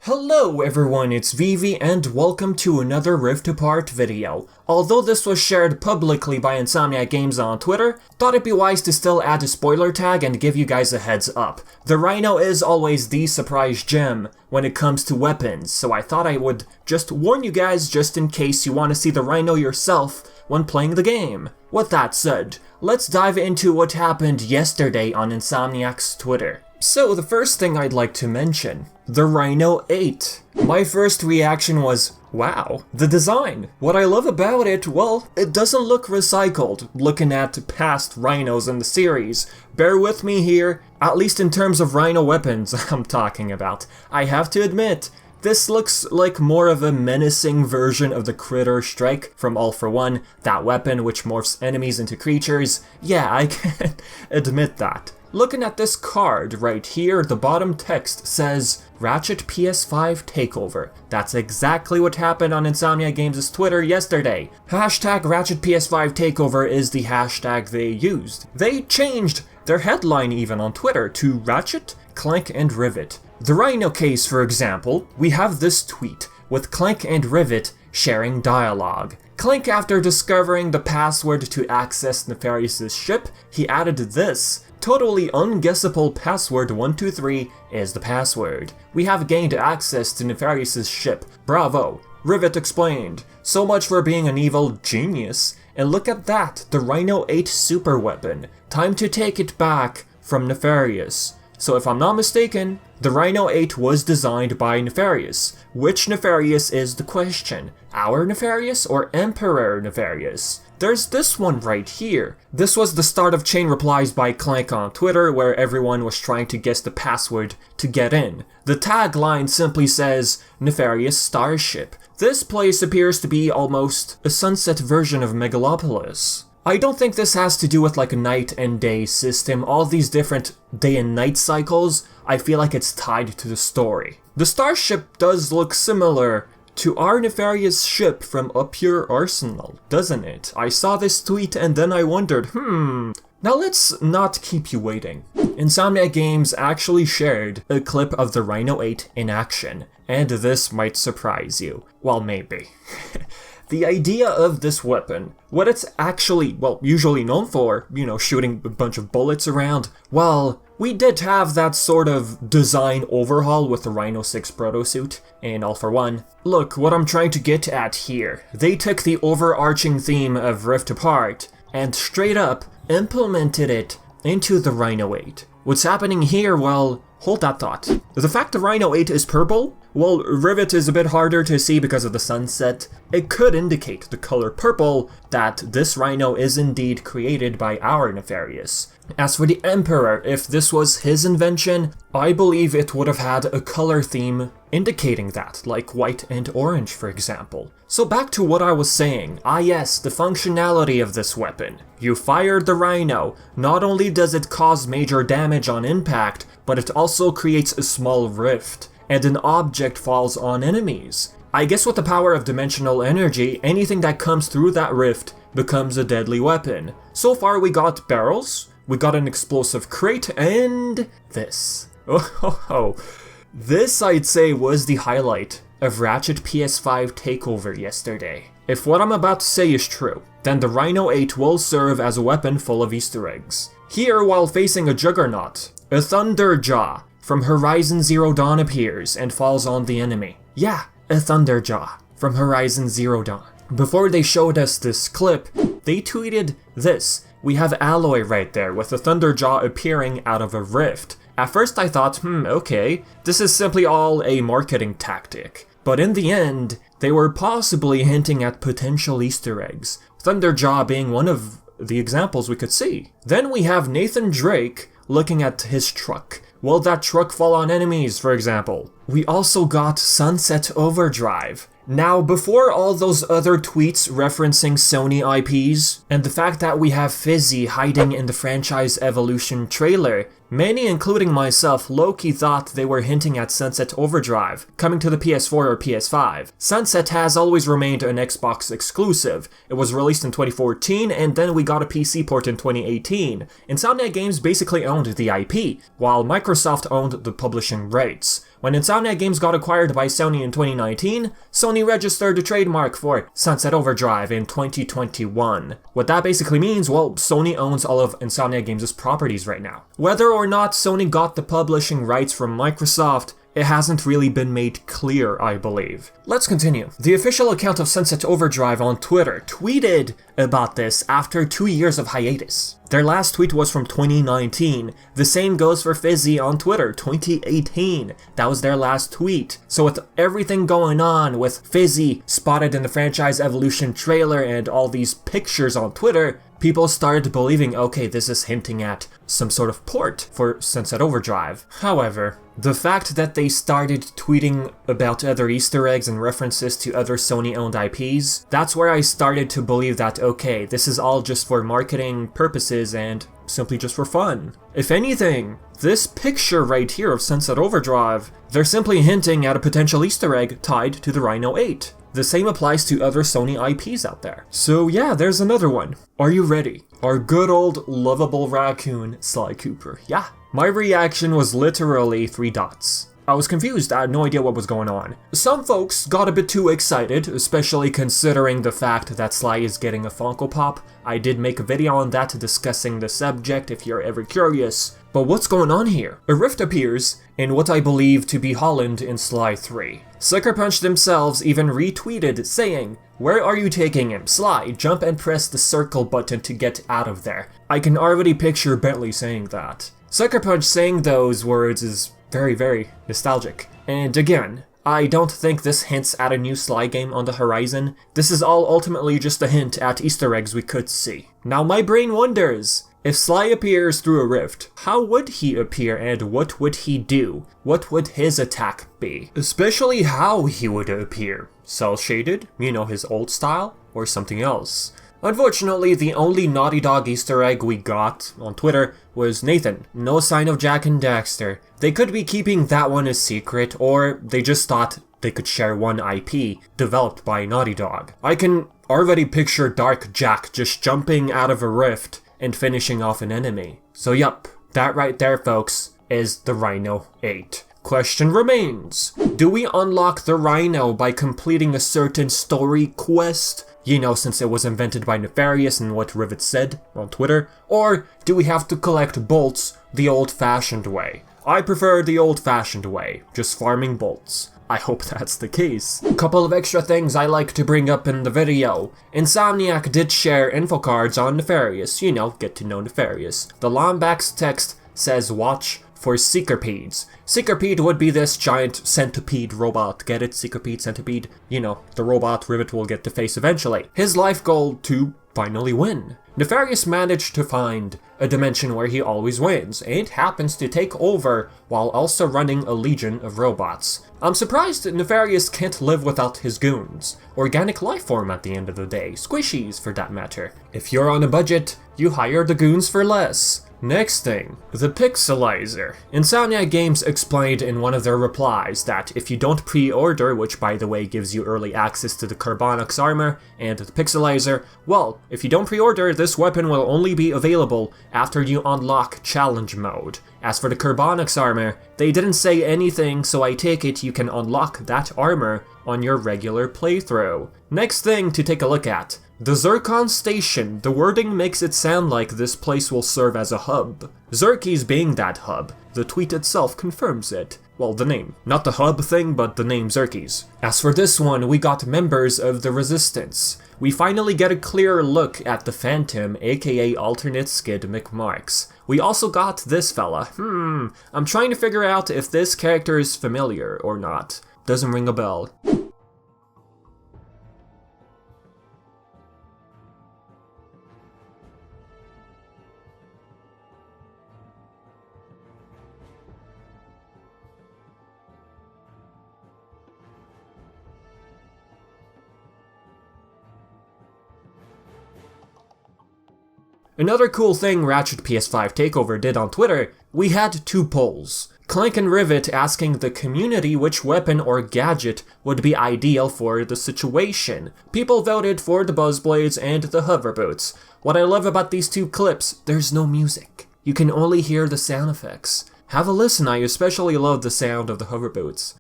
Hello everyone, it's Vivi and welcome to another Rift Apart video. Although this was shared publicly by Insomniac Games on Twitter, thought it'd be wise to still add a spoiler tag and give you guys a heads up. The Rhino is always the surprise gem when it comes to weapons, so I thought I would just warn you guys just in case you want to see the Rhino yourself when playing the game. With that said, let's dive into what happened yesterday on Insomniac's Twitter. So the first thing I'd like to mention, the Rhino 8. My first reaction was, wow, the design. What I love about it, well, it doesn't look recycled, looking at past Rhinos in the series. Bear with me here, at least in terms of Rhino weapons I'm talking about. I have to admit, this looks like more of a menacing version of the Critter Strike from R.Y.N.O, that weapon which morphs enemies into creatures. Yeah, I can admit that. Looking at this card right here, the bottom text says, Ratchet PS5 Takeover. That's exactly what happened on Insomniac Games' Twitter yesterday. Hashtag Ratchet PS5 Takeover is the hashtag they used. They changed their headline even on Twitter to Ratchet, Clank, and Rivet. The Rhino case, for example, we have this tweet, with Clank and Rivet sharing dialogue. Clank, after discovering the password to access Nefarious' ship, he added this. Totally unguessable password 123 is the password. We have gained access to Nefarious' ship. Bravo. Rivet explained. So much for being an evil genius. And look at that, the Rhino 8 super weapon. Time to take it back from Nefarious. So if I'm not mistaken, the Rhino 8 was designed by Nefarious. Which Nefarious is the question? Our Nefarious or Emperor Nefarious? There's this one right here. This was the start of chain replies by Clank on Twitter where everyone was trying to guess the password to get in. The tagline simply says, Nefarious Starship. This place appears to be almost a sunset version of Megalopolis. I don't think this has to do with like a night and day system. All these different day and night cycles, I feel like it's tied to the story. The starship does look similar to our Nefarious ship from Up Your Arsenal, doesn't it? I saw this tweet and then I wondered, Now let's not keep you waiting. Insomniac Games actually shared a clip of the Rhino 8 in action, and this might surprise you. Well, maybe. The idea of this weapon, what it's actually, usually known for, shooting a bunch of bullets around, well, we did have that sort of design overhaul with the Rhino 6 protosuit in R.Y.N.O. Look, what I'm trying to get at here, they took the overarching theme of Rift Apart and straight up implemented it into the Rhino 8. What's happening here, well, hold that thought. The fact the Rhino 8 is purple, well, Rivet is a bit harder to see because of the sunset. It could indicate the color purple that this Rhino is indeed created by our Nefarious. As for the Emperor, if this was his invention, I believe it would have had a color theme indicating that, like white and orange for example. So back to what I was saying, yes, the functionality of this weapon. You fired the Rhino, not only does it cause major damage on impact, but it also creates a small rift, and an object falls on enemies. I guess with the power of dimensional energy, anything that comes through that rift becomes a deadly weapon. So far we got barrels, we got an explosive crate, and this. This, I'd say, was the highlight of Ratchet PS5 Takeover yesterday. If what I'm about to say is true, then the Rhino 8 will serve as a weapon full of Easter eggs. Here, while facing a juggernaut, a Thunderjaw from Horizon Zero Dawn appears and falls on the enemy. Yeah, a Thunderjaw from Horizon Zero Dawn. Before they showed us this clip, they tweeted this. We have Alloy right there with the Thunderjaw appearing out of a rift. At first I thought, okay, this is simply all a marketing tactic. But in the end, they were possibly hinting at potential Easter eggs, Thunderjaw being one of the examples we could see. Then we have Nathan Drake looking at his truck. Will that truck fall on enemies, for example? We also got Sunset Overdrive. Now, before all those other tweets referencing Sony IPs, and the fact that we have Fizzy hiding in the franchise Evolution trailer, Many, including myself, low-key thought they were hinting at Sunset Overdrive, coming to the PS4 or PS5. Sunset has always remained an Xbox exclusive. It was released in 2014, and then we got a PC port in 2018. Insomniac Games basically owned the IP, while Microsoft owned the publishing rights. When Insomniac Games got acquired by Sony in 2019, Sony registered a trademark for Sunset Overdrive in 2021. What that basically means, well, Sony owns all of Insomniac Games' properties right now. Whether or not Sony got the publishing rights from Microsoft, it hasn't really been made clear, I believe. Let's continue. The official account of Sunset Overdrive on Twitter tweeted about this after 2 years of hiatus. Their last tweet was from 2019. The same goes for Fizzy on Twitter, 2018. That was their last tweet. So with everything going on, with Fizzy spotted in the franchise Evolution trailer and all these pictures on Twitter, people started believing, okay, this is hinting at some sort of port for Sunset Overdrive. However, the fact that they started tweeting about other Easter eggs and references to other Sony-owned IPs, that's where I started to believe that, okay, this is all just for marketing purposes and simply just for fun. If anything, this picture right here of Sunset Overdrive, they're simply hinting at a potential Easter egg tied to the Rhino 8. The same applies to other Sony IPs out there. So yeah, there's another one. Are you ready? Our good old lovable raccoon, Sly Cooper. Yeah. My reaction was literally 3 dots. I was confused, I had no idea what was going on. Some folks got a bit too excited, especially considering the fact that Sly is getting a Funko Pop. I did make a video on that discussing the subject if you're ever curious. But what's going on here? A rift appears in what I believe to be Holland in Sly 3. Sucker Punch themselves even retweeted saying, "Where are you taking him? Sly, jump and press the circle button to get out of there." I can already picture Bentley saying that. Sucker Punch saying those words is very, very nostalgic. And again, I don't think this hints at a new Sly game on the horizon. This is all ultimately just a hint at Easter eggs we could see. Now my brain wonders, if Sly appears through a rift, how would he appear and what would he do? What would his attack be? Especially how he would appear. Cel-shaded, you know, his old style, or something else. Unfortunately, the only Naughty Dog Easter egg we got on Twitter was Nathan. No sign of Jack and Daxter. They could be keeping that one a secret, or they just thought they could share one IP developed by Naughty Dog. I can already picture Dark Jack just jumping out of a rift and finishing off an enemy. So yup, that right there, folks, is the Rhino 8. Question remains, do we unlock the Rhino by completing a certain story quest? You know, since it was invented by Nefarious and what Rivets said on Twitter. Or do we have to collect bolts the old-fashioned way? I prefer the old-fashioned way, just farming bolts. I hope that's the case. Couple of extra things I like to bring up in the video. Insomniac did share info cards on Nefarious, you know, get to know Nefarious. The Lombax text says watch for Seekerpedes. Seekerpede would be this giant centipede robot. Get it? Seekerpede, centipede? You know, the robot Rivet will get to face eventually. His life goal to finally win. Nefarious managed to find a dimension where he always wins, and happens to take over while also running a legion of robots. I'm surprised that Nefarious can't live without his goons. Organic life form at the end of the day. Squishies, for that matter. If you're on a budget, you hire the goons for less. Next thing, the Pixelizer. Insomniac Games explained in one of their replies that if you don't pre-order, which by the way gives you early access to the Carbonix armor and the Pixelizer, well, if you don't pre-order, this weapon will only be available after you unlock challenge mode. As for the Carbonix armor, they didn't say anything, so I take it you can unlock that armor on your regular playthrough. Next thing to take a look at. The Zircon Station. The wording makes it sound like this place will serve as a hub. Zerkies being that hub. The tweet itself confirms it. Well, the name. Not the hub thing, but the name Zerkies. As for this one, we got members of the Resistance. We finally get a clearer look at the Phantom, aka Alternate Skid McMarks. We also got this fella. I'm trying to figure out if this character is familiar or not. Doesn't ring a bell. Another cool thing Ratchet PS5 Takeover did on Twitter we had 2 polls. Clank and Rivet asking the community which weapon or gadget would be ideal for the situation. People voted for the Buzzblades and the hover boots. What I love about these 2 clips, there's no music. You can only hear the sound effects. Have a listen, I especially love the sound of the hover boots.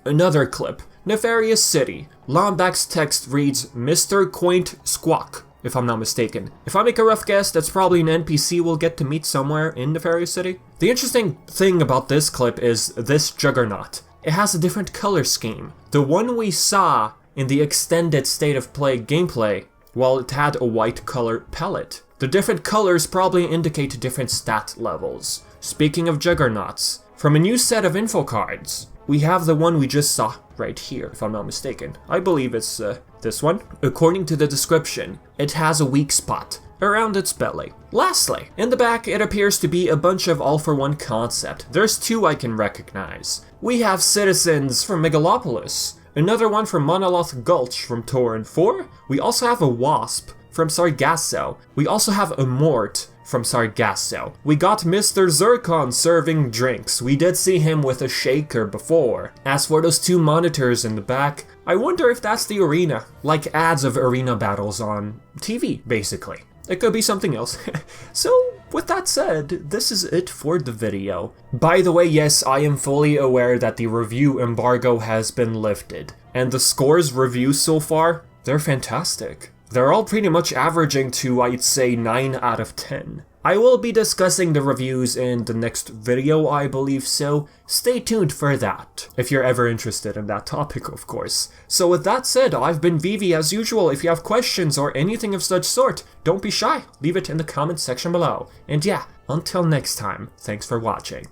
Another clip. Nefarious City. Lombax's text reads, Mr. Quaint Squawk, if I'm not mistaken. If I make a rough guess, that's probably an NPC we'll get to meet somewhere in Nefarious City. The interesting thing about this clip is this Juggernaut. It has a different color scheme. The one we saw in the extended State of Play gameplay, well, it had a white color palette. The different colors probably indicate different stat levels. Speaking of Juggernauts, from a new set of info cards, we have the one we just saw right here, if I'm not mistaken. I believe it's this one. According to the description, it has a weak spot around its belly. Lastly, in the back it appears to be a bunch of all-for-one concept. There's 2 I can recognize. We have Citizens from Megalopolis, another one from Monolith Gulch from Torrent 4. We also have a Wasp from Sargasso. We also have a Mort from Sargasso. We got Mr. Zircon serving drinks. We did see him with a shaker before. As for those 2 monitors in the back, I wonder if that's the arena. Like ads of arena battles on TV, basically. It could be something else. So, with that said, this is it for the video. By the way, yes, I am fully aware that the review embargo has been lifted. And the scores reviews so far, they're fantastic. They're all pretty much averaging to, I'd say, 9 out of 10. I will be discussing the reviews in the next video, I believe, so stay tuned for that, if you're ever interested in that topic, of course. So with that said, I've been Vivi as usual. If you have questions or anything of such sort, don't be shy, leave it in the comments section below. And yeah, until next time, thanks for watching.